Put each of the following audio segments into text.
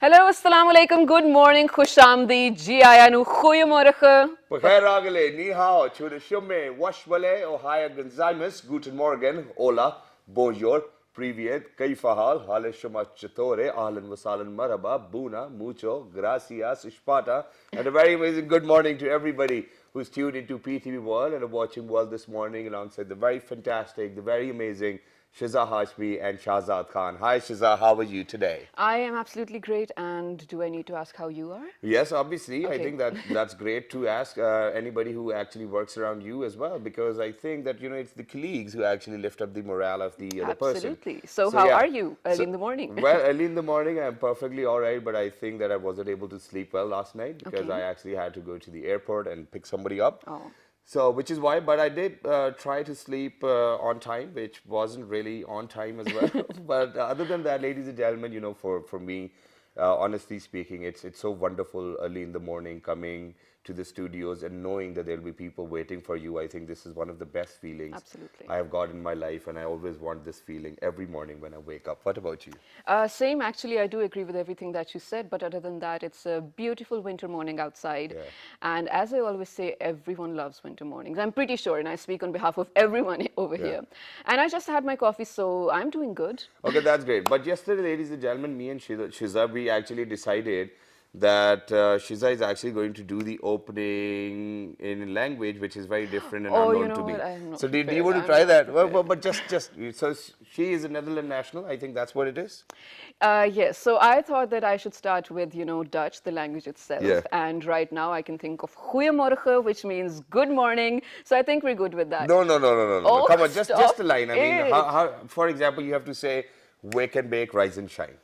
Hallo, assalamu alaikum, good morning, khushamdi, ji aya nu, goeiemorgen. Pagheragale, ni hao, chude shumme, washwale, ohaya gonzaimus, guten morgen, hola, bonjour, privyet, kaifa hal, hale shuma chatore, ahlan wasalan marhaba, buna, mucho, gracias, ishpata, and a very amazing good morning to everybody who's tuned into PTV World and are watching World this morning alongside the very fantastic, the very amazing Shiza Hashmi and Shahzad Khan. Hi Shiza, how are you today? I am absolutely great, and do I need to ask how you are? Yes, obviously. I Okay. think that's great to ask anybody who actually works around you as well, because I think that it's the colleagues who actually lift up the morale of the other person. Absolutely. So, So how yeah, are you early so in the morning? well, early in the morning I'm perfectly all right, but I think that I wasn't able to sleep well last night because Okay. I actually had to go to the airport and pick somebody up. Oh. So, which is why, but I did try to sleep on time, which wasn't really on time as well. But other than that, ladies and gentlemen, for me, honestly speaking, it's so wonderful early in the morning coming to the studios and knowing that there'll be people waiting for you. I think this is one of the best feelings Absolutely. I have got in my life, and I always want this feeling every morning when I wake up. What about you? Same, actually, I do agree with everything that you said, but other than that, it's a beautiful winter morning outside. Yeah. And as I always say, everyone loves winter mornings. I'm pretty sure, and I speak on behalf of everyone over Yeah. here. And I just had my coffee, so I'm doing good. Okay, that's great. But yesterday, ladies and gentlemen, me and Shiza, we actually decided that Shiza is actually going to do the opening in a language which is very different and Oh, you unknown know to what? me. I am not So, do you prepared. want to I'm try not that? Well, prepared. but so she is a Netherlands national. I think that's what it is. Yes, so I thought that I should start with, Dutch, the language Yeah. itself. And right now I can think of goeiemorgen, which means good morning. So I think we're good with that. No, no, no, no, no, no, no. Oh, Come on, just stop a line. I mean, it. for example, you have to say wake and bake, rise and shine.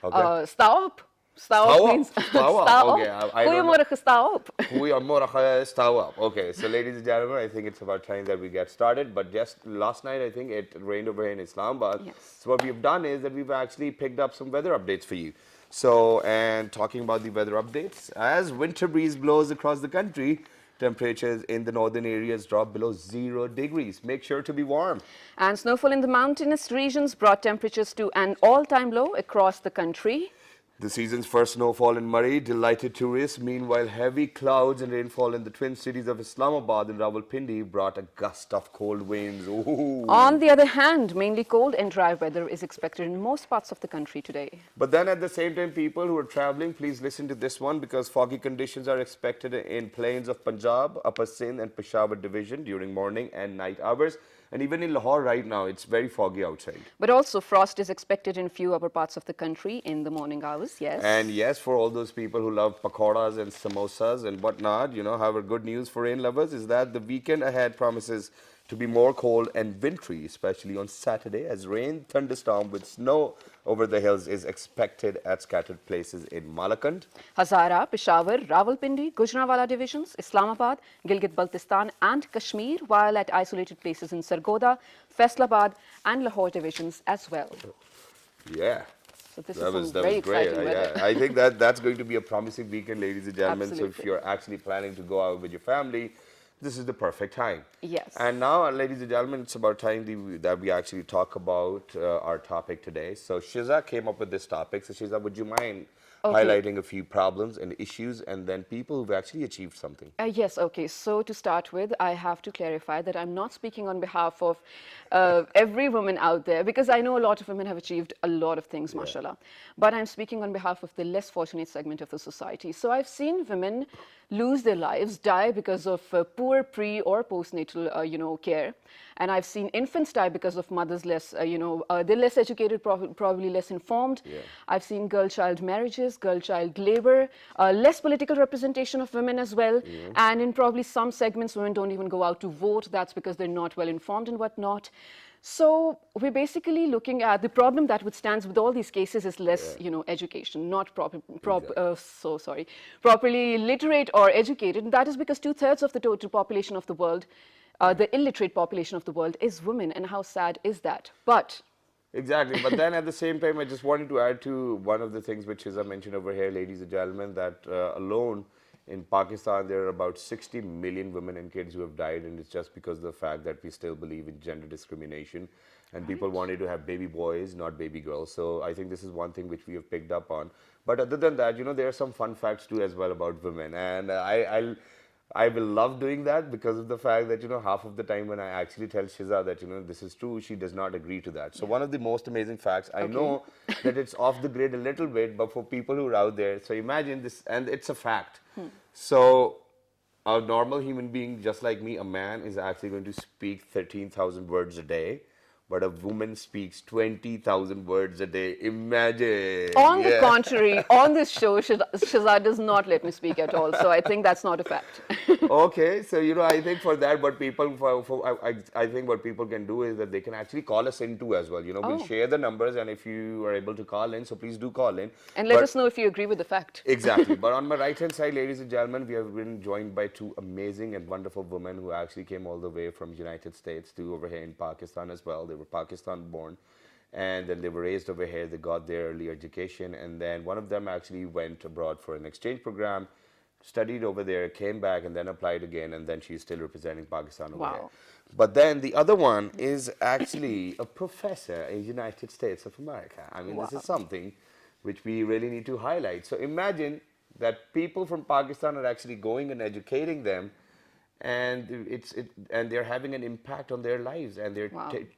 Okay. Stop. Stop Stau up, means stau up. Okay, stop. I don't know. Goeiemorgen, stop. Goeiemorgen, okay, so ladies and gentlemen, I think it's about time that we get started. But just last night, I think it rained over here in Islamabad. Yes. So what we've done is that we've actually picked up some weather updates for you. So, and talking about the weather updates, as winter breeze blows across the country, temperatures in the northern areas drop below 0 degrees. Make sure to be warm. And snowfall in the mountainous regions brought temperatures to an all-time low across the country. The season's first snowfall in Murray delighted tourists. Meanwhile, heavy clouds and rainfall in the twin cities of Islamabad and Rawalpindi brought a gust of cold winds. On Ooh. the other hand, mainly cold and dry weather is expected in most parts of the country today. But then at the same time, people who are traveling, please listen to this one because foggy conditions are expected in plains of Punjab, Upper Sindh and Peshawar division during morning and night hours. And even in Lahore right now, it's very foggy outside. But also frost is expected in few upper parts of the country in the morning hours, And yes. yes, for all those people who love pakoras and samosas and whatnot, however, good news for rain lovers is that the weekend ahead promises to be more cold and wintry, especially on Saturday, as rain, thunderstorm with snow over the hills is expected at scattered places in Malakand. Hazara, Peshawar, Rawalpindi, Gujranwala divisions, Islamabad, Gilgit-Baltistan and Kashmir, while at isolated places in Sargodha, Faisalabad and Lahore divisions as well. Yeah. So this is That was some that very was great. exciting weather. Yeah, I think that's going to be a promising weekend, ladies and gentlemen. So if Absolutely. you're actually planning to go out with your family, this is the perfect time. Yes. And now, ladies and gentlemen, it's about time that we actually talk about our topic today. So Shiza came up with this topic. So Shiza, would you mind Okay. highlighting a few problems and issues, and then people who've actually achieved something? Yes, okay. So to start with, I have to clarify that I'm not speaking on behalf of every woman out there because I know a lot of women have achieved a lot of things, Yeah. mashallah. But I'm speaking on behalf of the less fortunate segment of the society. So I've seen women lose their lives, die because of poor pre or postnatal, care. And I've seen infants die because of mothers less, they're less educated, probably less informed. Yeah. I've seen girl-child marriages, girl-child labor, less political representation of women as well. And in probably some segments, women don't even go out to vote. That's because they're not well informed and whatnot. So we're basically looking at the problem that withstands with all these cases is less, education, not properly literate or educated. And that is because 2/3 of the total population of the world, the illiterate population of the world, is women. And how sad is that? But Exactly, but then at the same time, I just wanted to add to one of the things which is I mentioned over here, ladies and gentlemen, that alone in Pakistan there are about 60 million women and kids who have died, and it's just because of the fact that we still believe in gender discrimination. and people wanted to have baby boys, not baby girls. So I think this is one thing which we have picked up on. But other than that, there are some fun facts too as well about women, and I will love doing that because of the fact that half of the time when I actually tell Shiza that this is true, she does not agree to that. So one of the most amazing facts, I know that it's off the grid a little bit, but for people who are out there, so imagine this, and it's a fact. So a normal human being, just like me, a man is actually going to speak 13,000 words a day, but a woman speaks 20,000 words a day. Imagine. On the contrary, on this show, Shazad does not let me speak at all. So I think that's not a fact. Okay, so I think for that, what people I think what people can do is that they can actually call us in too as well. We'll share the numbers, and if you are able to call in, so please do call in. And let us know if you agree with the fact. Exactly. But on my right hand side, ladies and gentlemen, we have been joined by two amazing and wonderful women who actually came all the way from United States to over here in Pakistan as well. They were Pakistan born, and then they were raised over here. They got their early education, and then one of them actually went abroad for an exchange program, studied over there, came back, and then applied again, and then she's still representing Pakistan over here. But then the other one is actually a professor in the United States of America. I mean, this is something which we really need to highlight. So imagine that people from Pakistan are actually going and educating them, and and they're having an impact on their lives, and they're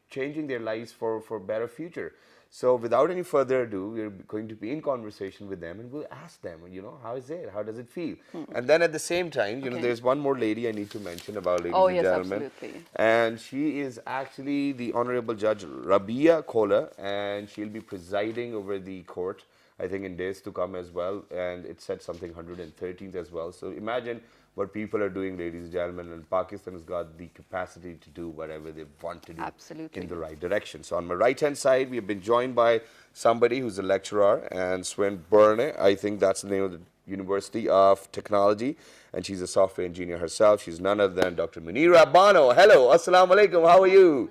changing their lives for better future. So without any further ado, we're going to be in conversation with them, and we'll ask them, how is it? How does it feel? And then at the same time, there's one more lady I need to mention about, ladies and gentlemen. Absolutely. And she is actually the Honorable Judge Rabia Kola, and she'll be presiding over the court, I think, in days to come as well. And it said something 113th as well. So imagine what people are doing, ladies and gentlemen, and Pakistan has got the capacity to do whatever they want to do in the right direction. So on my right-hand side, we have been joined by somebody who's a lecturer, and Swinburne, I think that's the name of the University of Technology, and she's a software engineer herself. She's none other than Dr. Munira Bano. Hello, assalamu alaikum, how are you?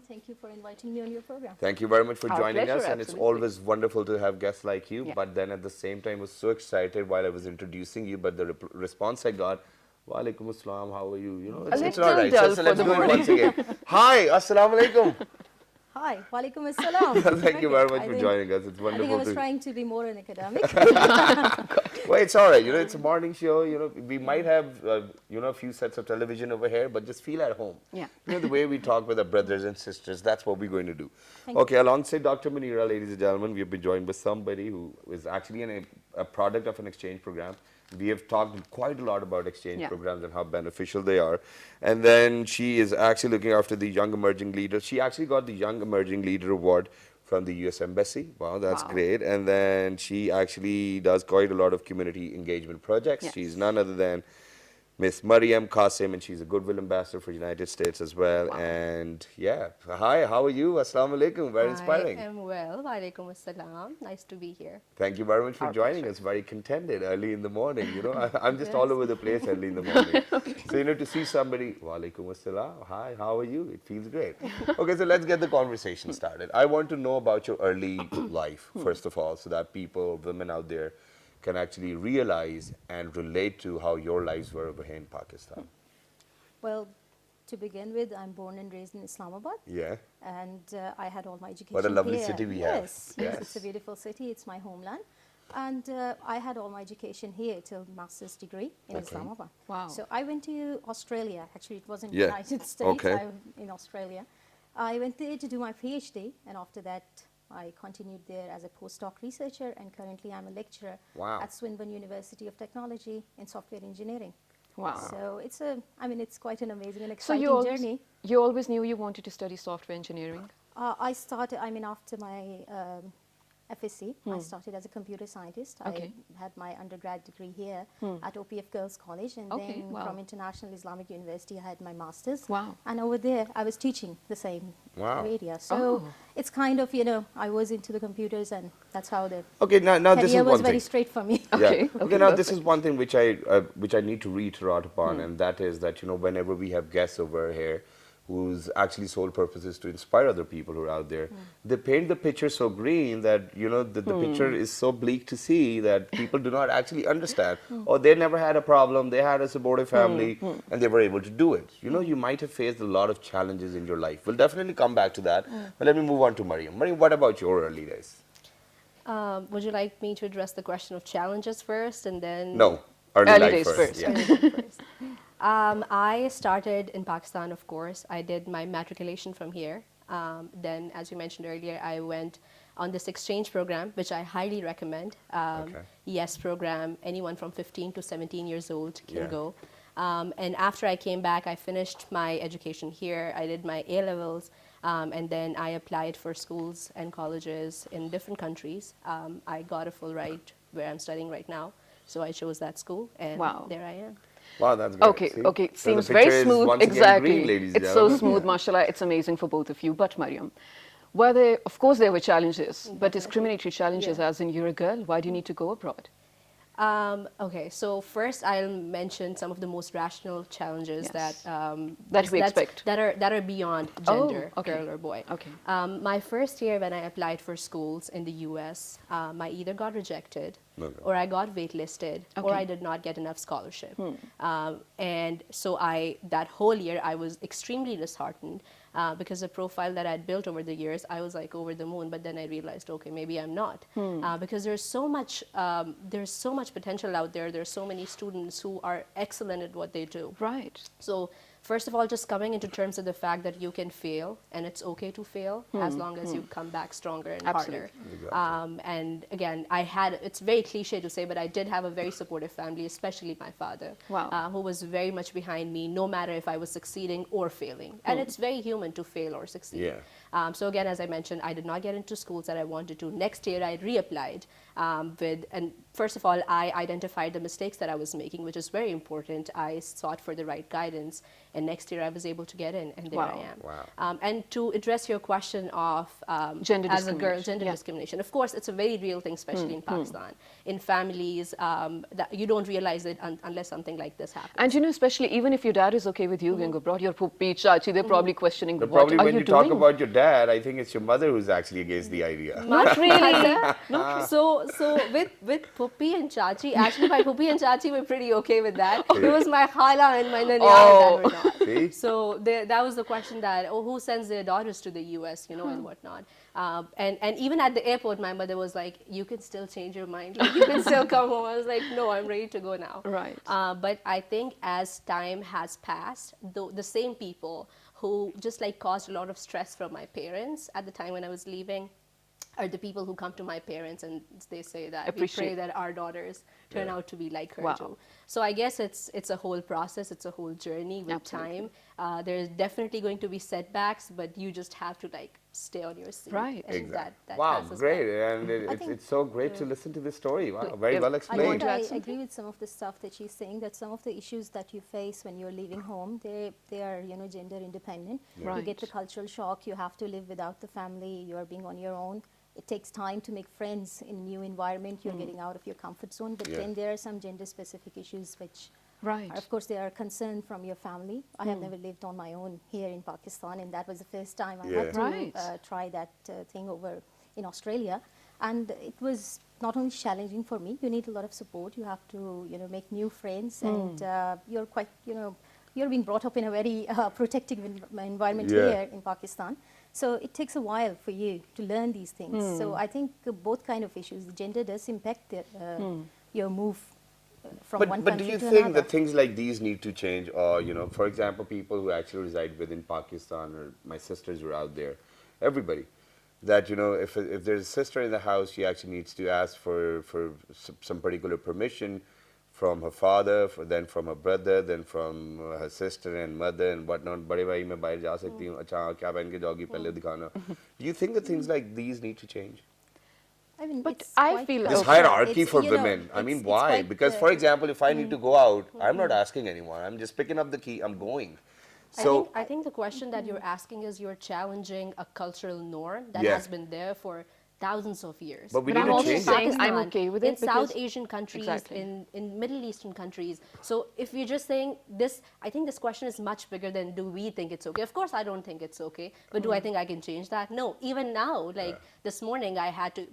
Thank you for inviting me on your program. Thank you very much for joining pleasure, us, and it's always wonderful to have guests like you. But then at the same time, I was so excited while I was introducing you, but the response I got, wa alaikum assalam, how are you? It's all right. So let's do it once again. Hi, assalamu alaikum. Hi, walaikum assalam. Thank you very much for joining us. It's wonderful. I think I was trying to be more an academic. Well, it's all right. It's a morning show. We might have, a few sets of television over here, but just feel at home. Yeah. The way we talk with our brothers and sisters, that's what we're going to do. Okay, alongside Dr. Munira, ladies and gentlemen, we've been joined by somebody who is actually a product of an exchange program. We have talked quite a lot about exchange programs and how beneficial they are. And then she is actually looking after the Young Emerging Leaders. She actually got the Young Emerging Leader Award from the US Embassy. Wow, that's great. And then she actually does quite a lot of community engagement projects. Yes. She's none other than Miss Mariam Qasim, and she's a Goodwill Ambassador for the United States as well. And hi, how are you? Assalamu alaikum, very inspiring. I am well, walaikum assalam. Nice to be here. Thank you very much for joining us. Very contented early in the morning. I'm just all over the place early in the morning. So, to see somebody, walaikum assalam, hi, how are you? It feels great. Okay, so let's get the conversation started. I want to know about your early life, first of all, so that people, women out there, can actually realize and relate to how your lives were over here in Pakistan. Well, to begin with, I'm born and raised in Islamabad. Yeah. And I had all my education What a lovely here. city we have. Yes, it's a beautiful city. It's my homeland. And I had all my education here till master's degree in Islamabad. Wow. So I went to Australia. Actually, it wasn't United States. I in Australia. I went there to do my PhD, and after that, I continued there as a postdoc researcher, and currently I'm a lecturer at Swinburne University of Technology in software engineering. Wow. So it's quite an amazing and exciting journey. You always knew you wanted to study software engineering? I started, after my FSc, I started as a computer scientist. I had my undergrad degree here at OPF Girls College, and then from International Islamic University, I had my master's. Wow. And over there, I was teaching the same area. So it's kind of, I was into the computers, and that's how the now this is career one was thing. very straight for me. Okay, now this is one thing which I need to reiterate upon, and that is that, whenever we have guests over here, whose actually sole purpose is to inspire other people who are out there. They paint the picture so green that, you know, the picture is so bleak to see that people do not actually understand. Or they never had a problem, they had a supportive family, and they were able to do it. You know, you might have faced a lot of challenges in your life. We'll definitely come back to that. But let me move on to Mariam. Mariam, what about your early days? Would you like me to address the question of challenges first and then? No, early Early life days first. first. Yeah. First. I started in Pakistan, of course. I did my matriculation from here. Then, as you mentioned earlier, I went on this exchange program, which I highly recommend. Okay. Yes program, anyone from 15 to 17 years old can Yeah. go. And after I came back, I finished my education here. I did my A levels, and then I applied for schools and colleges in different countries. I got a full ride where I'm studying right now, so I chose that school, and Wow. there I am. Wow, that's great. Okay, See? okay. So the Seems very picture is smooth. once again Exactly. green, ladies and It's so gentlemen. smooth, mashallah. It's amazing for both of you. But Mariam, were there, of course there were challenges, but discriminatory challenges, Yeah. as in you're a girl, why do you need to go abroad? Okay, so first I'll mention some of the most rational challenges Yes. that we expect. that are beyond gender, okay. girl or boy. Okay. My first year when I applied for schools in the U.S., I either got rejected, Okay. or I got waitlisted, or Okay. I did not get enough scholarship. And so that whole year I was extremely disheartened. Because the profile that I'd built over the years, I was like over the moon. But then I realized, okay, maybe I'm not, because there's so much potential out there. There's so many students who are excellent at what they do. Right. So first of all, just coming into terms of the fact that you can fail, and it's okay to fail as long as you come back stronger and harder. And again, it's very cliche to say, but I did have a very supportive family, especially my father, Wow. who was very much behind me, no matter if I was succeeding or failing. And it's very human to fail or succeed. Yeah. So again, as I mentioned, I did not get into schools that I wanted to. Next year, I reapplied and first of all, I identified the mistakes that I was making, which is very important. I sought for the right guidance, and next year I was able to get in, and there Wow. I am. Wow. And to address your question of Gender as a girl, discrimination. gender Yeah. discrimination, of course, it's a very real thing, especially in Pakistan. In families, that you don't realize it unless something like this happens. And you know, especially even if your dad is okay with you going abroad, your puppy, chachi, they're probably questioning, But what probably are when you you doing? talk about your dad, I think it's your mother who's actually against the idea. Not really. So with Puppy and Chachi, actually my Puppy and Chachi were pretty okay with that. It was my Khala and my Nanyal that were not. See? So that was the question that, who sends their daughters to the US, and whatnot. And even at the airport, my mother was like, you can still change your mind. Like, you can still come home. I was like, no, I'm ready to go now. Right. But I think as time has passed, the same people who just like caused a lot of stress from my parents at the time when I was leaving are the people who come to my parents and they say that we Appreciate. pray that our daughters turn out to be like her Wow. too. So I guess it's a whole process, it's a whole journey with Absolutely. time. There's definitely going to be setbacks, but you just have to like stay on your seat. Right. And Exactly. that Wow, passes great. by. And think- it's so great to listen to this story. Wow, very Yeah. well I explained. want to add I something? agree with some of the stuff that she's saying, that some of the issues that you face when you're leaving home, they are, gender independent. You Right. get the cultural shock, you have to live without the family, you are being on your own. It takes time to make friends in a new environment, you're getting out of your comfort zone, but Yeah. then there are some gender specific issues which Right. of course, they are concerned from your family. I have never lived on my own here in Pakistan, and that was the first time I Yeah. had to Right. try that thing over in Australia. And it was not only challenging for me, you need a lot of support. You have to, make new friends, and you're quite, you're being brought up in a very protective environment Yeah. here in Pakistan. So it takes a while for you to learn these things. So I think both kind of issues, the gender does impact your move from one But do country you to think another. that things like these need to change? Or, for example, people who actually reside within Pakistan, or my sisters who are out there, everybody, that, if there's a sister in the house, she actually needs to ask for some particular permission from her father, then from her brother, then from her sister and mother and whatnot. बड़े भाई मैं बाहर जा सकती हूँ अच्छा क्या पहन के जाओगी पहले दिखाना. Do you think that things like these need to change? I mean, But it's I quite feel This Okay. hierarchy It's, for you know, women. I mean, it's why? quite, Because, for example, if I need to go out, I'm not asking anyone. I'm just picking up the key. I'm going. So, I think the question that you're asking is you're challenging a cultural norm that Yeah. has been there for thousands of years. But we But need I'm to also change it. saying I'm Pakistan, okay with in it South because- Asian countries, Exactly. in Middle Eastern countries. So if you're just saying this, I think this question is much bigger than do we think it's okay. Of course, I don't think it's okay, but do I think I can change that? No. Even now, like this morning, I had to.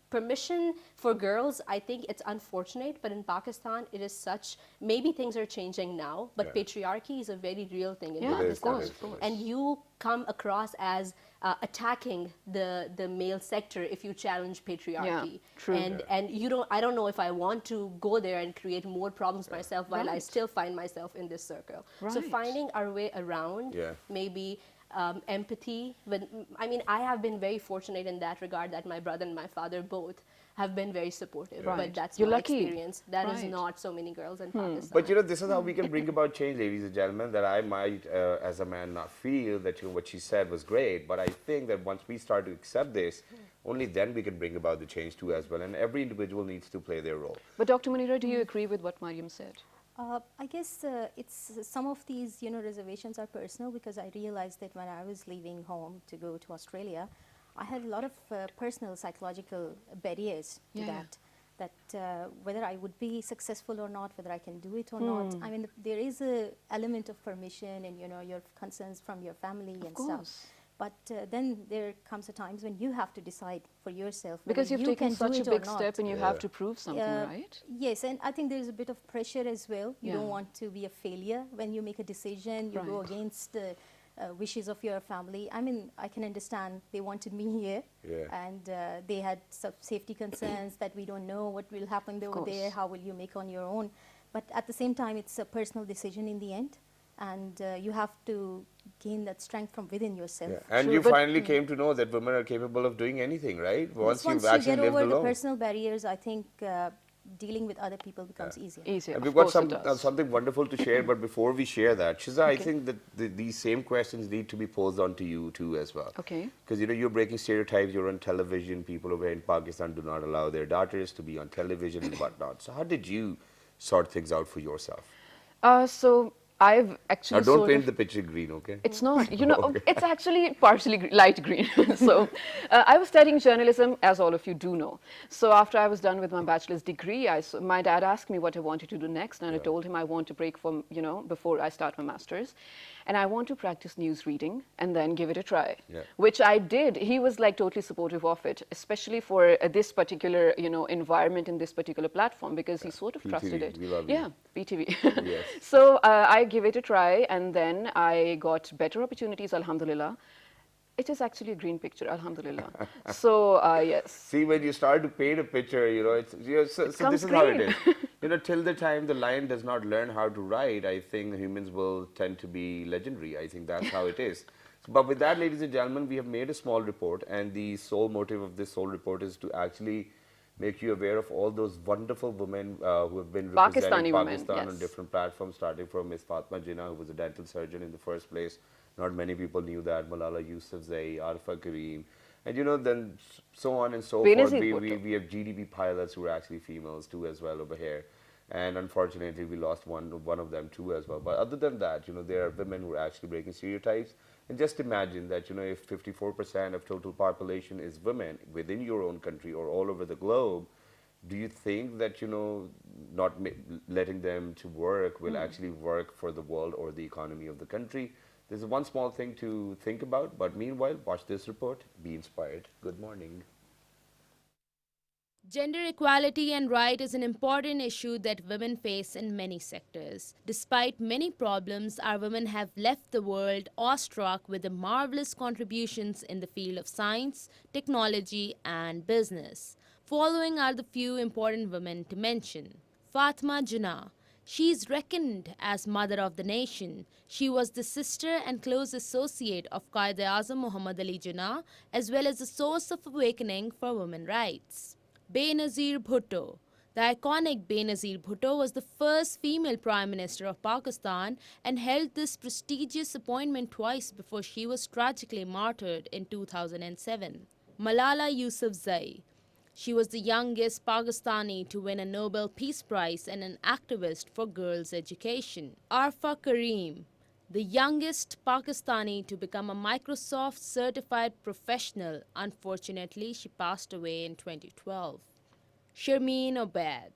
Permission for girls, I think it's unfortunate, but in Pakistan, it is such. Maybe things are changing now, but Yeah. patriarchy is a very real thing in Yeah, It is, Pakistan. it is, it is. And you come across as attacking the male sector if you challenge patriarchy. true. And you don't. I don't know if I want to go there and create more problems myself while I Right. still find myself in this circle. So Right. finding our way around, Yeah. maybe empathy. I mean, I have been very fortunate in that regard that my brother and my father both have been very supportive. Right. But that's You're my lucky. experience. That is Right. not so many girls in Pakistan. But this is how we can bring about change, ladies and gentlemen. That I might, as a man, not feel that what she said was great, but I think that once we start to accept this, only then we can bring about the change too as well. And every individual needs to play their role. But Dr. Munira, do you agree with what Mariam said? I guess it's some of these, reservations are personal because I realized that when I was leaving home to go to Australia, I had a lot of personal psychological barriers to Yeah, yeah. that. That whether I would be successful or not, whether I can do it or not. I mean, there is a element of permission and your concerns from your family and course. stuff. But then there comes a times when you have to decide for yourself Because whether you've you taken can such do a it or big not. step and you have to prove something, right? Yes, and I think there's a bit of pressure as well. You Yeah. don't want to be a failure when you make a decision. You go Right. against the wishes of your family. I mean, I can understand they wanted me here, Yeah. and they had some safety concerns that we don't know what will happen over there. course. How will you make on your own? But at the same time, it's a personal decision in the end, and you have to gain that strength from within yourself. Yeah. And True, you but- finally came to know that women are capable of doing anything, right? Once you've you actually get lived over the alone. personal barriers, I think dealing with other people becomes easier. Easier. And Of we've got course it does. something wonderful to share, but before we share that, Shiza, I think that these same questions need to be posed on to you too as well. Okay. Because you're breaking stereotypes, you're on television, people over in Pakistan do not allow their daughters to be on television and whatnot. So how did you sort things out for yourself? So I've actually Now don't sort paint of- the picture green, okay? It's not, it's actually partially light green. So I was studying journalism, as all of you do know. So after I was done with my bachelor's degree, my dad asked me what I wanted to do next, and I told him I want to break from, before I start my master's. And I want to practice news reading and then give it a try, Yeah. which I did. He was like totally supportive of it, especially for this particular, environment in this particular platform, because he sort of PTV, trusted it. we love you. Yeah, BTV. Yes. So I give it a try, and then I got better opportunities, alhamdulillah. It is actually a green picture, alhamdulillah. So, yes. See, when you start to paint a picture, so this comes is how it green. is. Till the time the lion does not learn how to ride, I think humans will tend to be legendary. I think that's how it is. But with that, ladies and gentlemen, we have made a small report, and the sole motive of this sole report is to actually make you aware of all those wonderful women who have been representing Pakistani women, Pakistan on yes. different platforms, starting from Miss Fatma Jinnah, who was a dental surgeon in the first place. Not many people knew that. Malala Yousafzai, Arfa Kareem, and then so on and so Benazir forth. Bhutto. We have GDP pilots who are actually females too as well over here. And unfortunately, we lost one of them too as well. But other than that, there are women who are actually breaking stereotypes. And just imagine that, if 54% of total population is women within your own country or all over the globe, do you think that, not letting them to work will actually work for the world or the economy of the country? This is one small thing to think about. But meanwhile, watch this report. Be inspired. Good morning. Gender equality and right is an important issue that women face in many sectors. Despite many problems, our women have left the world awestruck with the marvelous contributions in the field of science, technology, and business. Following are the few important women to mention. Fatma Jinnah. She is reckoned as mother of the nation. She was the sister and close associate of Quaid-e-Azam Muhammad Ali Jinnah, as well as a source of awakening for women's rights. Benazir Bhutto. The iconic Benazir Bhutto was the first female Prime Minister of Pakistan and held this prestigious appointment twice before she was tragically martyred in 2007. Malala Yousafzai. She was the youngest Pakistani to win a Nobel Peace Prize and an activist for girls' education. Arfa Kareem. the youngest Pakistani to become a Microsoft certified professional. Unfortunately, she passed away in 2012. Sharmeen Obaid,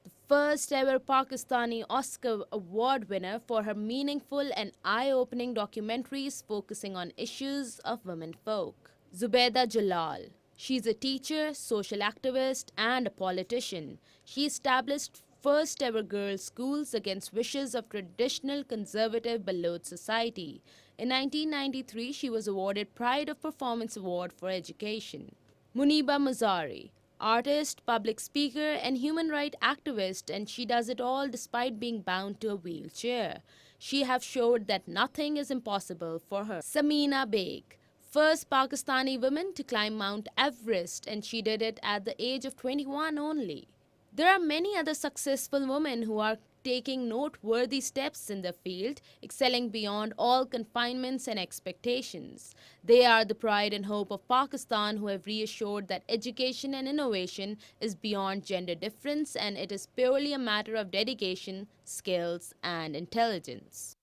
the first ever Pakistani Oscar Award winner for her meaningful and eye-opening documentaries focusing on issues of women folk. Zubaida Jalal, she's a teacher, social activist, and a politician. She established first ever girls' schools against wishes of traditional conservative Baloch society. In 1993, she was awarded Pride of Performance Award for Education. Muniba Mazari, artist, public speaker, and human rights activist, and she does it all despite being bound to a wheelchair. She have showed that nothing is impossible for her. Samina Baig, first Pakistani woman to climb Mount Everest, and she did it at the age of 21 only. There are many other successful women who are taking noteworthy steps in the field, excelling beyond all confinements and expectations. They are the pride and hope of Pakistan, who have reassured that education and innovation is beyond gender difference and it is purely a matter of dedication, skills, and intelligence.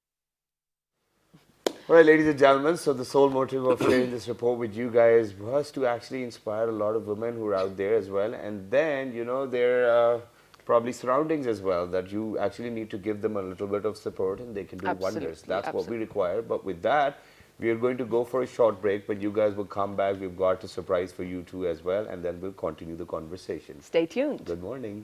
All right, ladies and gentlemen, so the sole motive of sharing this report with you guys was to actually inspire a lot of women who are out there as well. And then, you know, their probably surroundings as well, that you actually need to give them a little bit of support and they can do wonders. That's what we require. But with that, we are going to go for a short break, but you guys will come back. We've got a surprise for you too as well. And then we'll continue the conversation. Stay tuned. Good morning.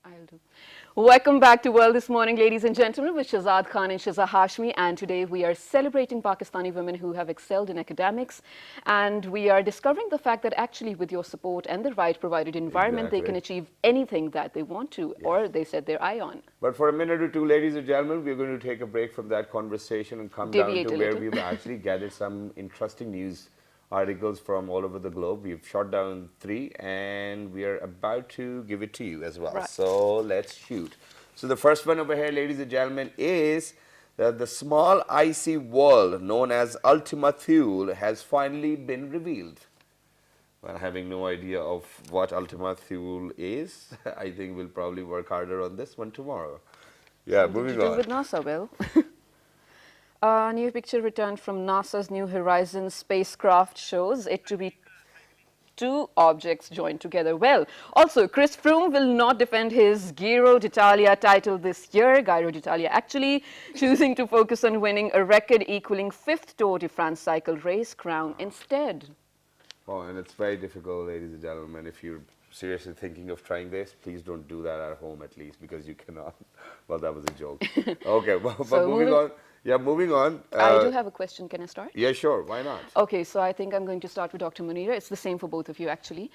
I'll do. Welcome back to World This Morning, ladies and gentlemen, with Shahzad Khan and Shiza Hashmi. And today we are celebrating Pakistani women who have excelled in academics. And we are discovering the fact that actually with your support and the right provided environment, they can achieve anything that they want to or they set their eye on. But for a minute or two, ladies and gentlemen, we're going to take a break from that conversation and come down to where we've actually gathered some interesting news articles from all over the globe. We've shot down 3 and we are about to give it to you as well. Right. So let's shoot. So the first one over here, ladies and gentlemen, is that the small icy wall known as Ultima Thule has finally been revealed. Well, having no idea of what Ultima Thule is, I think we'll probably work harder on this one tomorrow. Yeah, Something moving to do on. with NASA, well. A new picture returned from NASA's New Horizons spacecraft shows it to be two objects joined together. Well, also, Chris Froome will not defend his Giro d'Italia title this year. Giro d'Italia actually choosing to focus on winning a record-equaling 5th Tour de France cycle race crown instead. Oh, and it's very difficult, ladies and gentlemen. If you're seriously thinking of trying this, please don't do that at home at least, because you cannot. Well, that was a joke. Okay, but So moving on. Yeah, moving on. I do have a question. Can I start? Yeah, sure. Why not? Okay, so I think I'm going to start with Dr. Munira. It's the same for both of you, actually.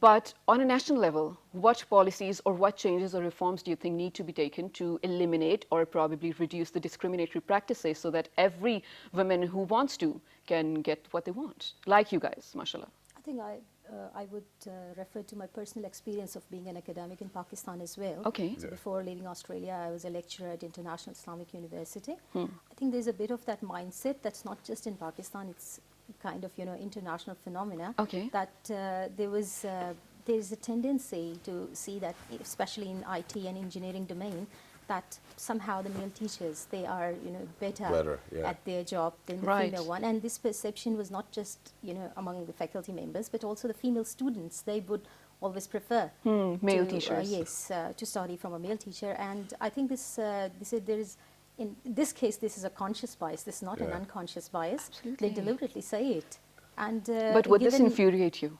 But on a national level, what policies or what changes or reforms do you think need to be taken to eliminate or probably reduce the discriminatory practices so that every woman who wants to can get what they want, like you guys, mashallah? I think I would refer to my personal experience of being an academic in Pakistan as well. Okay. So before leaving Australia, I was a lecturer at International Islamic University. I think there's a bit of that mindset that's not just in Pakistan, it's kind of, international phenomena. Okay. That there's a tendency to see that, especially in IT and engineering domain, that somehow the male teachers, they are better yeah. at their job than the Right. female one. And this perception was not just among the faculty members, but also the female students. They would always prefer Male to, teachers. to study from a male teacher. And I think there is, in this case, this is a conscious bias. This is not an Yeah. unconscious bias. Absolutely. They deliberately say it. And But would this given- infuriate you?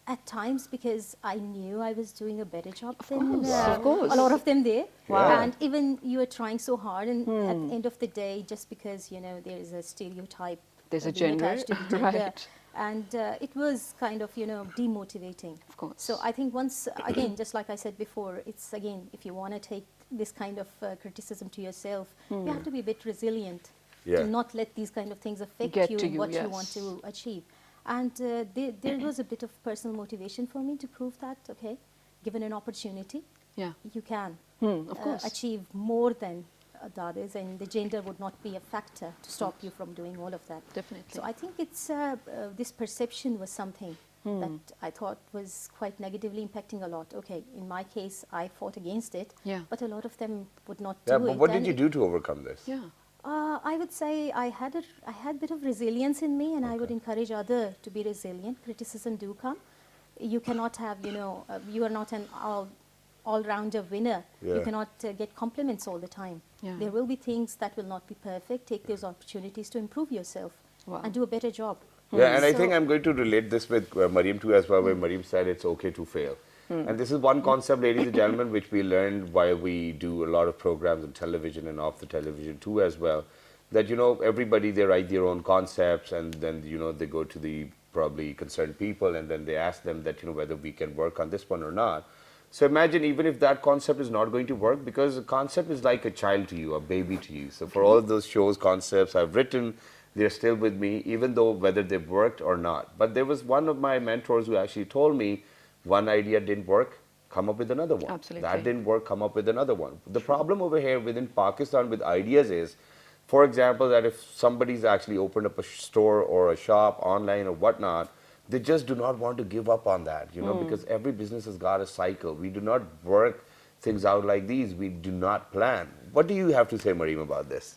at times, because I knew I was doing a better job Of than course, of course. a lot of them there. Wow. And even you are trying so hard, and at the end of the day, just because there is a stereotype, There's a being gender, attached to the gender, right. and it was kind of demotivating. Of course. So I think once again, just like I said before, it's again, if you want to take this kind of criticism to yourself, you have to be a bit resilient Yeah. to not let these kind of things affect Get you to in you, what you yes. want to achieve. And there was a bit of personal motivation for me to prove that, okay, given an opportunity, Yeah. you can Of course. achieve more than the others, and the gender would not be a factor to stop you from doing all of that. Definitely. So I think it's this perception was something that I thought was quite negatively impacting a lot. Okay, in my case, I fought against it, Yeah. but a lot of them would not Yeah, do but it. what did and you do to overcome this? Yeah. I would say I had a bit of resilience in me, and I would encourage others to be resilient. Criticism do come. You cannot have, you are not an all-rounder winner. Yeah. You cannot get compliments all the time. Yeah. There will be things that will not be perfect. Take those opportunities to improve yourself Wow. and do a better job. Yeah, and I So- think I'm going to relate this with Mariam too as well, where Mariam said it's okay to fail. And this is one concept, ladies and gentlemen, which we learned while we do a lot of programs on television and off the television too as well, that, everybody, they write their own concepts, and then, they go to the probably concerned people, and then they ask them that, whether we can work on this one or not. So imagine even if that concept is not going to work, because the concept is like a child to you, a baby to you. So for all those shows, concepts I've written, they're still with me, even though whether they've worked or not. But there was one of my mentors who actually told me, one idea didn't work, come up with another one. Absolutely. That didn't work, come up with another one. The problem over here within Pakistan with ideas is, for example, that if somebody's actually opened up a store or a shop online or whatnot, they just do not want to give up on that, because every business has got a cycle. We do not work things out like these. We do not plan. What do you have to say, Mariam, about this?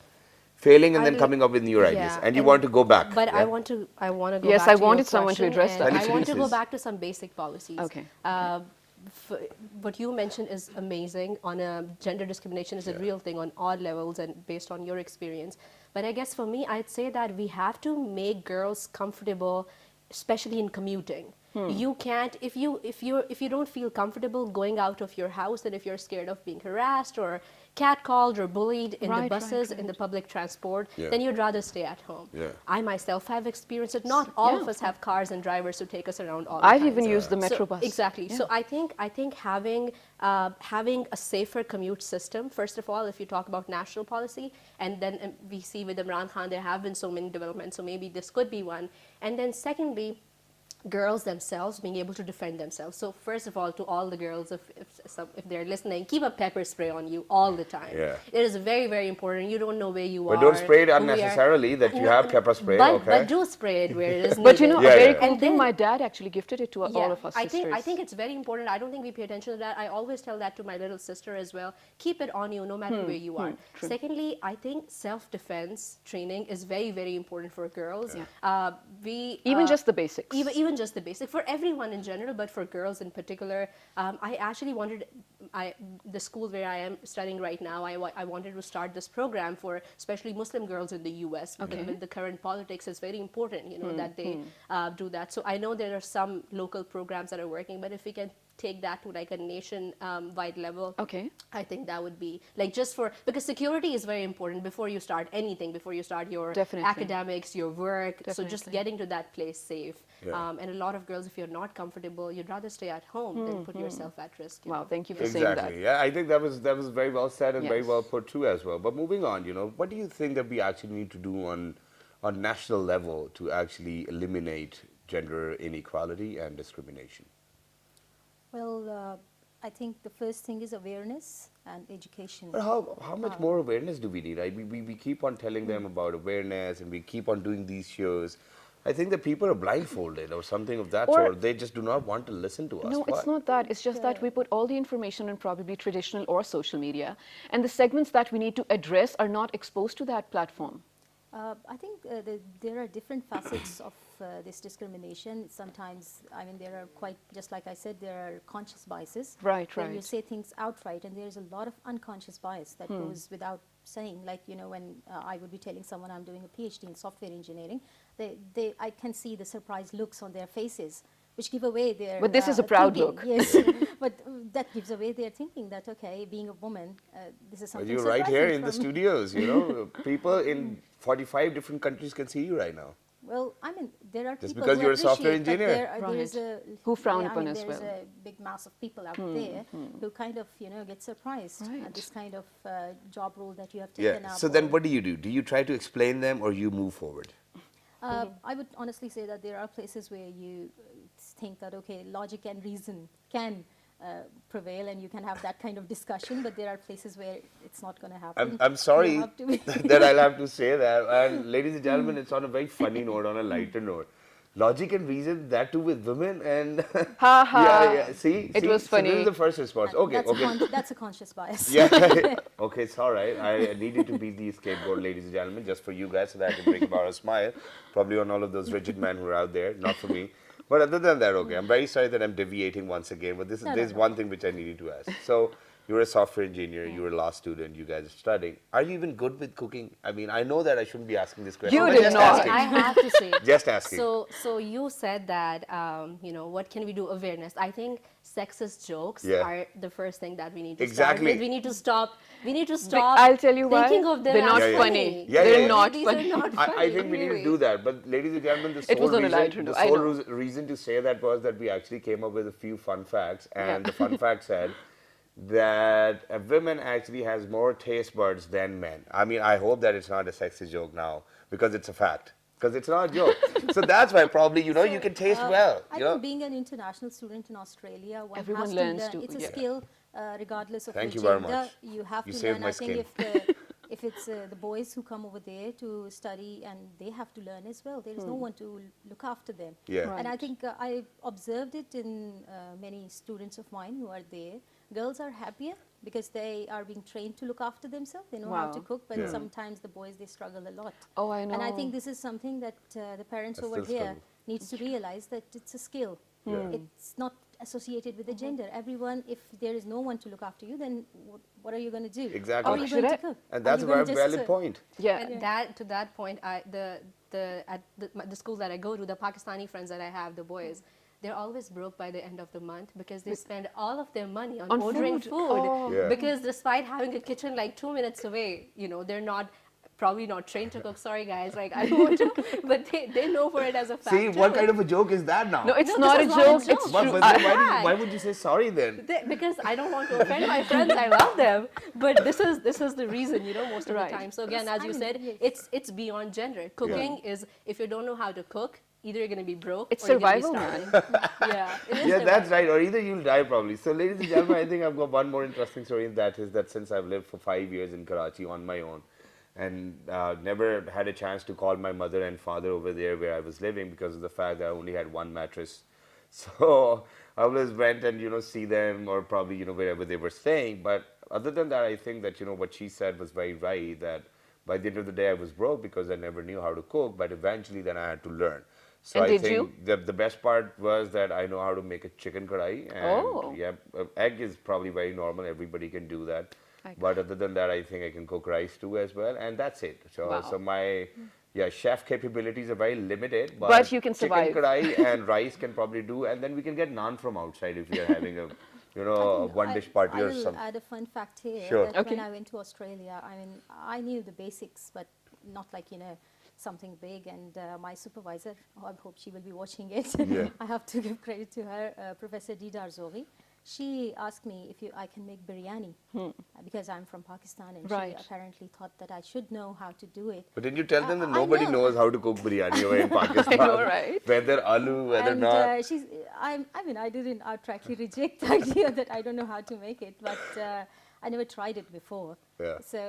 Failing and I then will- coming up with new ideas, yeah, and you want to go back. But yeah? I want to go Yes, back I to your wanted someone to question, address and that. Can you I want to finish go this? back to some basic policies. Okay. What you mentioned is amazing. On gender discrimination is a real thing on all levels and based on your experience. But I guess for me, I'd say that we have to make girls comfortable, especially in commuting. You can't if you don't feel comfortable going out of your house, and if you're scared of being harassed or catcalled or bullied in the Right, buses, right, in the public transport, Yeah. then you'd rather stay at home. Yeah. I myself have experienced it. Not all of Yeah. us have cars and drivers to take us around all the I've time. even used the metro So- bus. Exactly. Yeah. So I think having a safer commute system, first of all, if you talk about national policy, and then we see with Imran Khan there have been so many developments, so maybe this could be one. And then secondly, girls themselves being able to defend themselves. So first of all, to all the girls, if they're listening, keep a pepper spray on you all the time. Yeah. It is very, very important. You don't know where you are. But don't spray it who we are. unnecessarily that you have pepper spray, But, okay? but do spray it where it is needed. But you know, Yeah, a very yeah. cool And thing, then- my dad actually gifted it to all of us I sisters. think it's very important. I don't think we pay attention to that. I always tell that to my little sister as well. Keep it on you no matter where you are. true. Secondly, I think self-defense training is very, very important for girls. Even just the basics. Even just the basic for everyone in general, but for girls in particular. I actually wanted, the school where I am studying right now, I wanted to start this program for especially Muslim girls in the U.S. With the current politics, it's very important, you know, that they do that. So I know there are some local programs that are working, but if we can take that to like a nation-wide level, Okay. I think that would be like just for, because security is very important before you start anything, before you start your Definitely. academics, your work. So just Definitely. getting to that place safe. Yeah. And a lot of girls, if you're not comfortable, you'd rather stay at home than put yourself at risk. You Wow, know? thank you for saying that. Exactly. Yeah, I think that was very well said and very Yes. well put too as well. But moving on, you know, what do you think that we actually need to do on national level to actually eliminate gender inequality and discrimination? Well, I think the first thing is awareness and education. But how much more awareness do we need? We keep on telling them about awareness and we keep on doing these shows. I think that people are blindfolded or something of that Or- sort. They just do not want to listen to us. No, Why? it's not that. It's just that we put all the information on probably traditional or social media, and the segments that we need to address are not exposed to that platform. I think there are different facets of this discrimination. Sometimes, I mean, there are quite, just like I said, there are conscious biases. Right, When you right. say things outright, and there's a lot of unconscious bias that goes without saying. Like, you know, when I would be telling someone I'm doing a PhD in software engineering, I can see the surprised looks on their faces, which give away their But this is a proud thinking. look. Yes, but that gives away their thinking that, okay, being a woman, this is But something you're right here surprising in the from- studios, you know. People in 45 different countries can see you right now. Well, I mean, there are Just people because who you're a software appreciate, but engineer. there is Right. a Who frown yeah, I upon mean, as there's well. a big mass of people out there who kind of, you know, get surprised Right. at this kind of job role that you have Yeah. taken up. So then or- what do? Do you try to explain them or you move forward? I would honestly say that there are places where you think that, okay, logic and reason can prevail and you can have that kind of discussion, but there are places where it's not going to happen. I'm sorry You have to be- that I'll have to say that. And ladies and gentlemen, it's on a very funny note, on a lighter note. Logic and reason, that too with women, and Ha ha. yeah. See, It was So this funny. is the first response. Okay, that's, okay. that's a conscious bias. Yeah. Okay, it's all right. I needed to be the scapegoat, ladies and gentlemen, just for you guys, so that I can bring about a smile, probably on all of those rigid men who are out there, not for me. But other than that, okay, I'm very sorry that I'm deviating once again, but there's one thing which I needed to ask. So you're a software engineer, you're a law student, you guys are studying. Are you even good with cooking? I mean, I know that I shouldn't be asking this question. You but did just not. asking. I have to say. Just asking. So you said that, you know, what can we do? Awareness. I think sexist jokes Yeah. are the first thing that we need to Exactly. start with. We need to stop. We need to stop. I'll tell you why. Thinking of them They're as not Yeah, yeah. funny. Yeah, They're yeah. not These funny. are not funny. I think we need to really. do that. But ladies and gentlemen, the It sole was on a reason, lighter the note, I sole know. reason to say that was that we actually came up with a few fun facts. And Yeah. the fun fact said that a woman actually has more taste buds than men. I mean, I hope that it's not a sexist joke now, because it's a fact. Because it's not a joke. So that's why probably, you know, you can taste well. I You know? think being an international student in Australia, one Everyone has learns to learn. to- It's a yeah. skill, regardless of Thank your you very gender. much. You have You to saved learn. my I think if it's the boys who come over there to study and they have to learn as well, there is no one to look after them. Yeah. And I Right. think I observed it in many students of mine who are there. Girls are happier because they are being trained to look after themselves. They know how to Wow. cook, but Yeah. sometimes the boys, they struggle a lot. Oh, I know. And I think this is something that the parents I over still here struggle. needs to realize that it's a skill. Yeah. It's not associated with the gender. Everyone, if there is no one to look after you, then what are you going to do? Exactly. How are you Should going I- to cook? And Are that's you a very gonna just, valid point. Yeah. And that to that point, the schools that I go to, the Pakistani friends that I have, the boys, they're always broke by the end of the month because they spend all of their money on, On ordering food. food. Oh. Yeah. Because despite having a kitchen like 2 minutes away, you know, they're not probably not trained to cook. Sorry, guys. Like, I don't want to, but they know for it as a fact. See, what kind of a joke is that now? No, it's No, not a this is not a joke. joke. It's But, true. but then I- why would you say sorry then? Because I don't want to offend my friends. I love them, but this is the reason, most of Right. the time. So again, as you said, it's beyond gender. Cooking is, if you don't know how to cook, either you're going to be broke It's or you're gonna be survival, man. starving. Yeah, it is Yeah, that's survival. right. Or either you'll die probably. So, ladies and gentlemen, I think I've got one more interesting story, and that is that since I've lived for 5 years in Karachi on my own, and never had a chance to call my mother and father over there where I was living because of the fact that I only had one mattress. So I always went and see them, or probably wherever they were staying. But other than that, I think that what she said was very right. That by the end of the day, I was broke because I never knew how to cook. But eventually, then I had to learn. So And I did think you? the best part was that I know how to make a chicken kadai. And Oh. yeah, egg is probably very normal. Everybody can do that. Right. But other than that, I think I can cook rice too as well. And that's it. So, Wow. so my chef capabilities are very limited. But you can survive. Chicken kadai and rice can probably do. And then we can get naan from outside if we are having a, a one dish party I or will something. add a fun fact here. Sure. That Okay. when I went to Australia, I mean, I knew the basics, but not like, something big. And my supervisor, I hope she will be watching it. Yeah. I have to give credit to her, Professor Didar Zogi. She asked me if I can make biryani because I'm from Pakistan, and Right. she apparently thought that I should know how to do it. But didn't you tell them that I nobody know. knows how to cook biryani over in Pakistan? know, right? Whether aloo, whether And not. I mean, I didn't outrightly reject the idea that I don't know how to make it, but I never tried it before. Yeah. So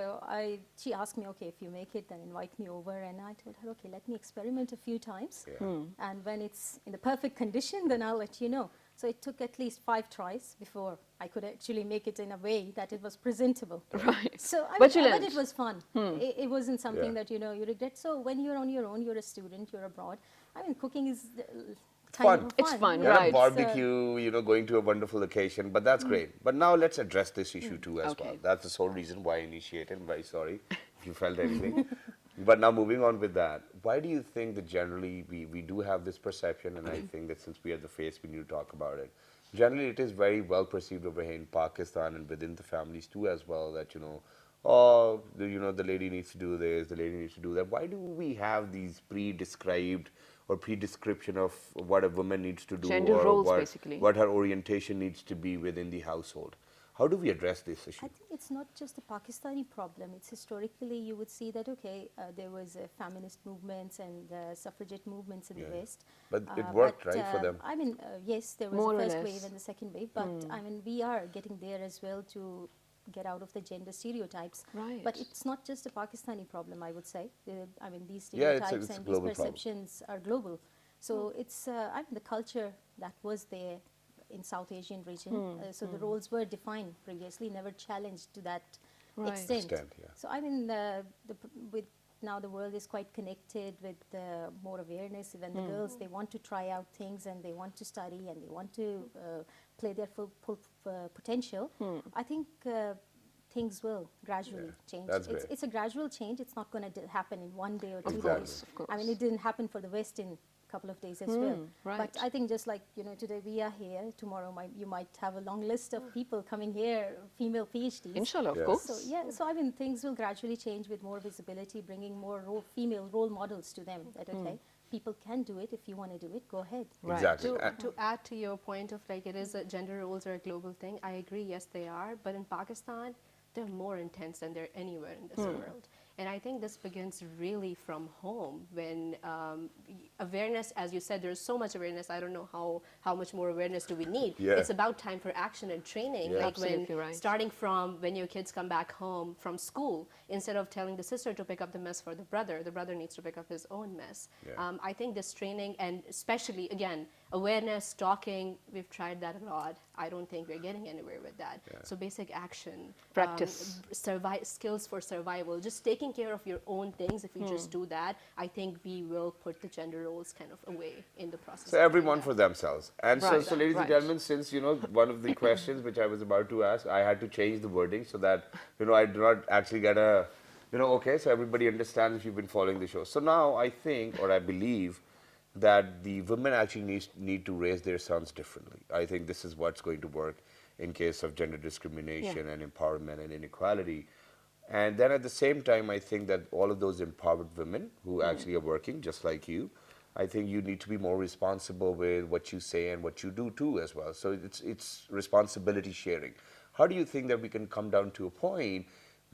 she asked me, okay, if you make it, then invite me over. And I told her, okay, let me experiment a few times. And when it's in the perfect condition, then I'll let you know. So it took at least 5 tries before I could actually make it in a way that it was presentable. Right. So But you but learned. it was fun. It wasn't something Yeah. that you regret. So when you're on your own, you're a student, you're abroad. I mean, cooking is Fun. kind of It's fun, Yeah, right. barbecue, going to a wonderful occasion, but that's great. But now let's address this issue too as well. Okay. That's the sole reason why I initiated. I'm very sorry if you felt anything. But now moving on with that, why do you think that generally we do have this perception, and I think that since we are the face, we need to talk about it. Generally, it is very well perceived over here in Pakistan and within the families too as well that, oh, the lady needs to do this, the lady needs to do that. Why do we have these pre-described or pre-description of what a woman needs to do, Gender or roles, what, basically. what her orientation needs to be within the household? How do we address this issue? I think it's not just a Pakistani problem. It's historically, you would see that, okay, there was feminist movements and suffragette movements in the West. But it worked, but, right, for them? I mean, yes, there was More or the first less. wave and the second wave, but I mean, we are getting there as well to get out of the gender stereotypes. Right. But it's not just a Pakistani problem, I would say. I mean, these Yeah, it's a- stereotypes it's a and these global problem. perceptions are global. So it's, I mean, the culture that was there in South Asian region. So the roles were defined previously, never challenged to that Right. extent. Yeah. So I mean, with now the world is quite connected with more awareness. Even the girls, they want to try out things and they want to study and they want to play their full potential. I think things will gradually change. that's great. It's a gradual change. It's not going to happen in one day or 2 Exactly. days. Of course. I mean, it didn't happen for the West in couple of days as well. right. But I think just like, today we are here, tomorrow you might have a long list of people coming here, female PhDs. Inshallah, Yeah. of course. So I mean, things will gradually change with more visibility, bringing more female role models to them. That, okay, people can do it. If you want to do it, go ahead. Right. Exactly. To add to your point of like it is a gender roles are a global thing, I agree, yes they are, but in Pakistan they're more intense than they're anywhere in this world. And I think this begins really from home when awareness, as you said, there's so much awareness. I don't know how much more awareness do we need. Yeah. It's about time for action and training. Yeah. Like Absolutely when right. starting from when your kids come back home from school, instead of telling the sister to pick up the mess for the brother needs to pick up his own mess. Yeah. I think this training, and especially again awareness, talking, we've tried that a lot. I don't think we're getting anywhere with that. So basic action, Practice. skills for survival, just taking care of your own things. If we just do that, I think we will put the gender roles kind of away in the process. So of doing everyone that. for themselves. And Right, so ladies right. and gentlemen, since, one of the questions which I was about to ask, I had to change the wording so that, I do not actually get a, okay, so everybody understands if you've been following the show. So now I think, or I believe, that the women actually need to raise their sons differently. I think this is what's going to work in case of gender discrimination and empowerment and inequality. And then at the same time, I think that all of those empowered women who actually are working just like you, I think you need to be more responsible with what you say and what you do too as well. So it's responsibility sharing. How do you think that we can come down to a point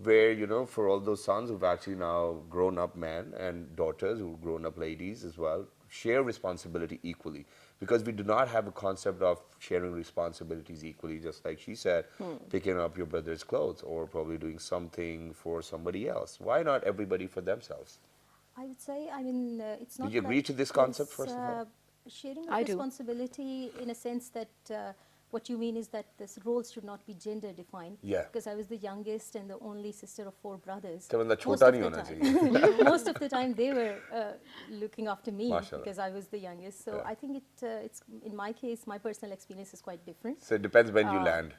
where, you know, for all those sons who've actually now grown up men and daughters who've grown up ladies as well, share responsibility equally? Because we do not have a concept of sharing responsibilities equally, just like she said, picking up your brother's clothes or probably doing something for somebody else. Why not everybody for themselves? I would say, I mean, it's not. Do you agree to this concept, it's, first of all? Sharing I of do. responsibility in a sense that what you mean is that this roles should not be gender defined. Yeah. Because I was the youngest and the only sister of 4 brothers. तो बंदा Most छोटा of नहीं the होना time- चाहिए. Most of the time they were looking after me Mashallah. because I was the youngest. So I think it's in my case, my personal experience is quite different. So it depends when you land.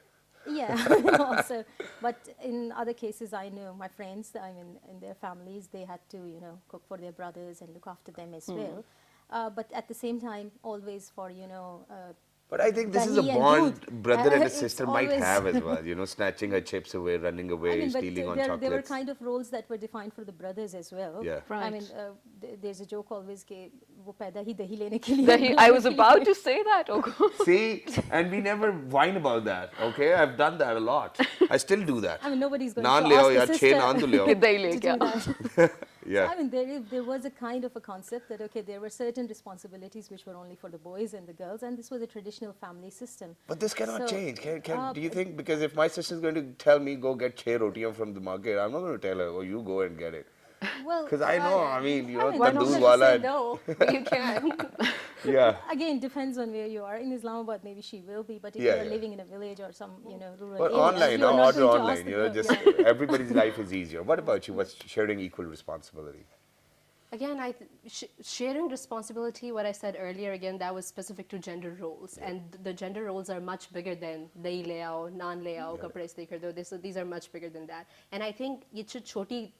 Yeah, also, but in other cases, I know my friends, I mean, in their families, they had to, you know, cook for their brothers and look after them as well. But at the same time, always for, you know, But I think this is a dahi and bond doodh. brother and a It's sister might always- have as well. You know, snatching her chips away, running away, I mean, but stealing on there were chocolates. kind of roles that were defined for the brothers as well. Yeah. I mean, Right. there's a joke always कि वो पैदा ही दही लेने के लिए Dahi, I was about to say that. Oh, See, and we never whine about that, okay? I've done that a lot. I still do that. I mean, nobody's going Naan to le ask aao the yaar, sister 6 naan to le aao. कि दही to लेके do आओ. that. Yeah. I mean, there was a kind of a concept that, okay, there were certain responsibilities which were only for the boys and the girls, and this was a traditional family system. But this cannot So, change. Do you think? Because if my sister's going to tell me, go get 6 rotiyan from the market, I'm not going to tell her, oh, you go and get it. Well, Because I know, I mean, you know, mean, Why not tandoor just wala. say no? But you can. Yeah. again, depends on where you are. In Islamabad, maybe she will be, but if Yeah, you're yeah. living in a village or some, you know, rural But area, online, you're now not order going to ask online, the you know, girl. just Yeah. everybody's life is easier. What about you? What's sharing equal responsibility? Again, sharing responsibility, what I said earlier, again, that was specific to gender roles. And the gender roles are much bigger than dahi le aao, naan le aao, kapde istre kar do. These are much bigger than that. And I think ye choti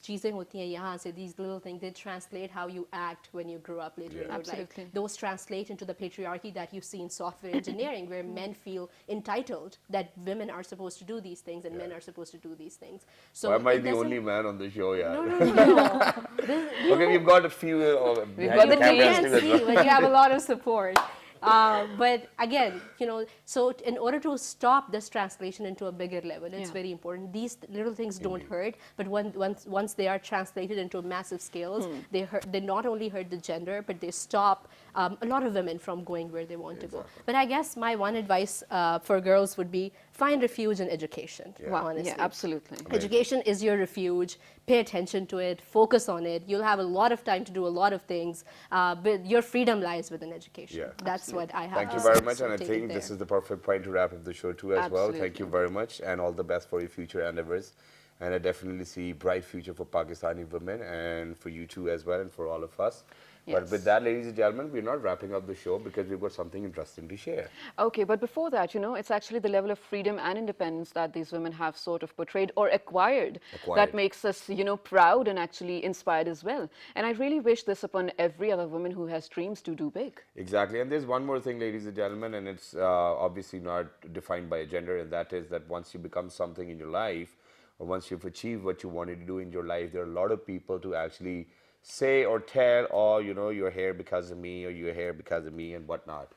cheezein hoti hain yahan se, these little things, they translate how you act when you grow up later in your life. Absolutely. Those translate into the patriarchy that you see in software engineering, where men feel entitled that women are supposed to do these things and men are supposed to do these things. So Why am I it the doesn't- only man on the show, yeah? No, no, no, no. Okay, we've got a few We've behind got the the You cameras can't too as see, well. but you have a lot of support. But again, you know, so in order to stop this translation into a bigger level, it's Yeah. very important. These little things don't hurt, but once they are translated into massive scales, they not only hurt the gender, but they stop a lot of women from going where they want to go. But I guess my one advice for girls would be find refuge in education. Wow. Honestly. Yeah, absolutely. Education is your refuge. Pay attention to it. Focus on it. You'll have a lot of time to do a lot of things. But your freedom lies within education. Yeah. That's what I have. Thank you to very say, much, so and I take think it this there. is the perfect point to wrap up the show too as well. Thank you Absolutely. very much, and all the best for your future endeavors. And I definitely see bright future for Pakistani women and for you too as well, and for all of us. But Yes. with that, ladies and gentlemen, we're not wrapping up the show because we've got something interesting to share. Okay, but before that, you know, it's actually the level of freedom and independence that these women have sort of portrayed or acquired, Acquired. that makes us, you know, proud and actually inspired as well. And I really wish this upon every other woman who has dreams to do big. Exactly, and there's one more thing, ladies and gentlemen, and it's obviously not defined by a gender, and that is that once you become something in your life, or once you've achieved what you wanted to do in your life, there are a lot of people to actually say or tell, oh, you know, you're here because of me, or you're here because of me, and whatnot.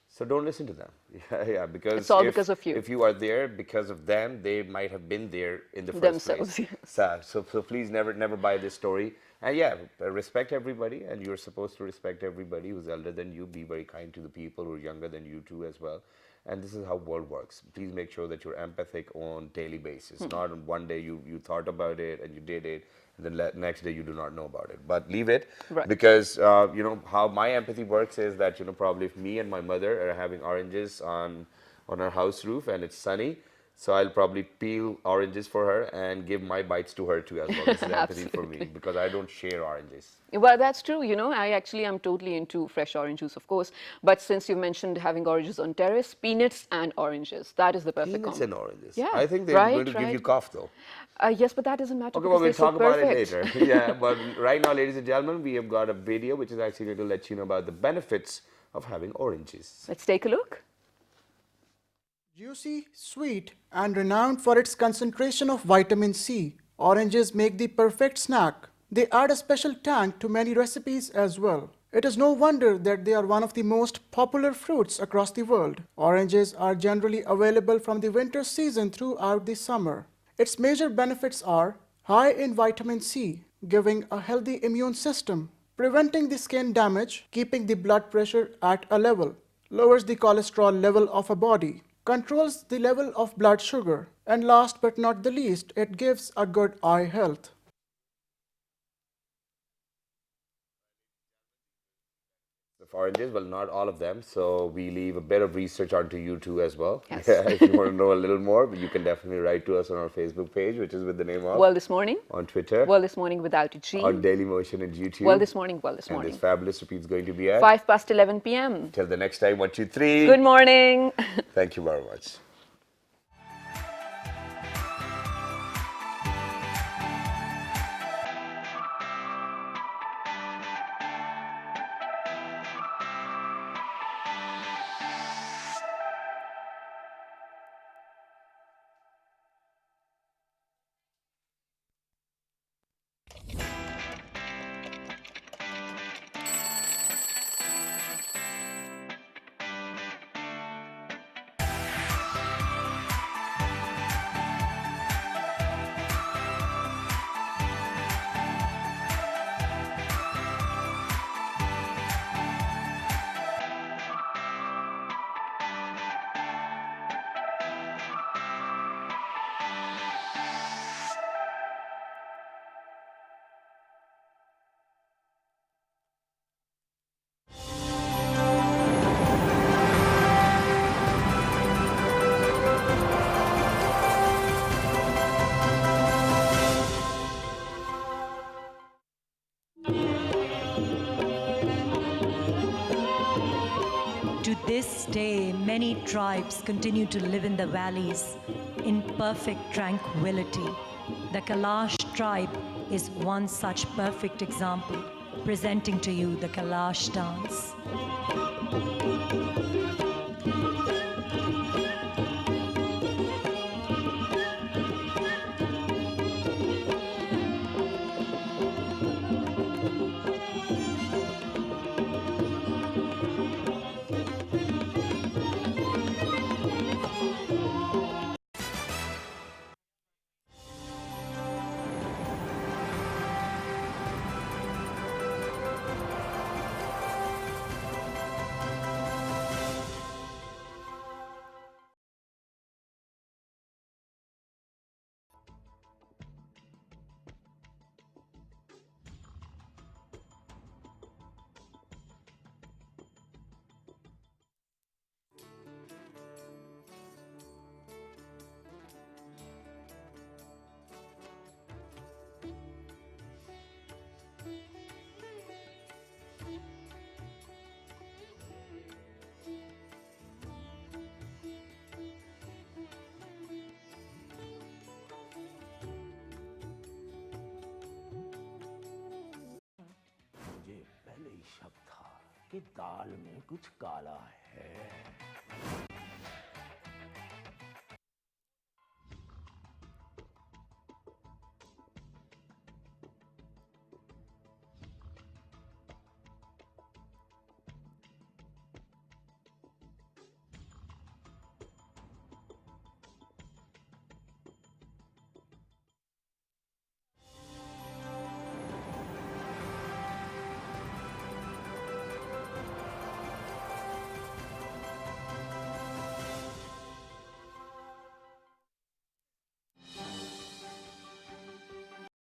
So don't listen to them. Yeah, because It's all if, because of you. If you are there because of them, they might have been there in the first Themselves, place. yes. So please never buy this story. And yeah, respect everybody, and you're supposed to respect everybody who's elder than you. Be very kind to the people who are younger than you too as well. And this is how world works. Please make sure that you're empathic on daily basis. Not on one day you thought about it and you did it, and then next day you do not know about it. But leave it, Right. because you know how my empathy works is that, you know, probably if me and my mother are having oranges on our house roof and it's sunny, so I'll probably peel oranges for her and give my bites to her too as well. This is empathy for me, because I don't share oranges. Well, that's true. You know, I actually am totally into fresh orange juice, of course. But since you mentioned having oranges on terrace, peanuts and oranges, that is the perfect Peanuts combo. and oranges. Yeah, I think they're right, going to give you right. cough though. Yes, but that doesn't matter Okay, because well, we'll they so talk about it perfect. later. Yeah, but right now, ladies and gentlemen, we have got a video which is actually going to let you know about the benefits of having oranges. Let's take a look. Juicy, sweet, and renowned for its concentration of vitamin C, Oranges make the perfect snack. They add a special tang to many recipes as well. It is no wonder that they are one of the most popular fruits across the world. Oranges are generally available from the winter season throughout the summer. Its major benefits are high in vitamin C, giving a healthy immune system, preventing the skin damage, keeping the blood pressure at a level, lowers the cholesterol level of a body, controls the level of blood sugar, and last but not the least, it gives a good eye health. Of oranges, well, not all of them. So we leave a bit of research onto you too as well. Yes. Yeah, if you want to know a little more, you can definitely write to us on our Facebook page, which is with the name of Well this morning. on Twitter, Well this morning without a G. on Daily Motion and YouTube. Well this morning. Well this And morning. this fabulous repeat's going to be at 5 past 11 p.m. till the next time. 1, 2, 3. Good morning. Thank you very much. To this day, many tribes continue to live in the valleys in perfect tranquility. The Kalash tribe is one such perfect example, presenting to you the Kalash dance. मुझे पहले ही शक था कि दाल में कुछ काला है।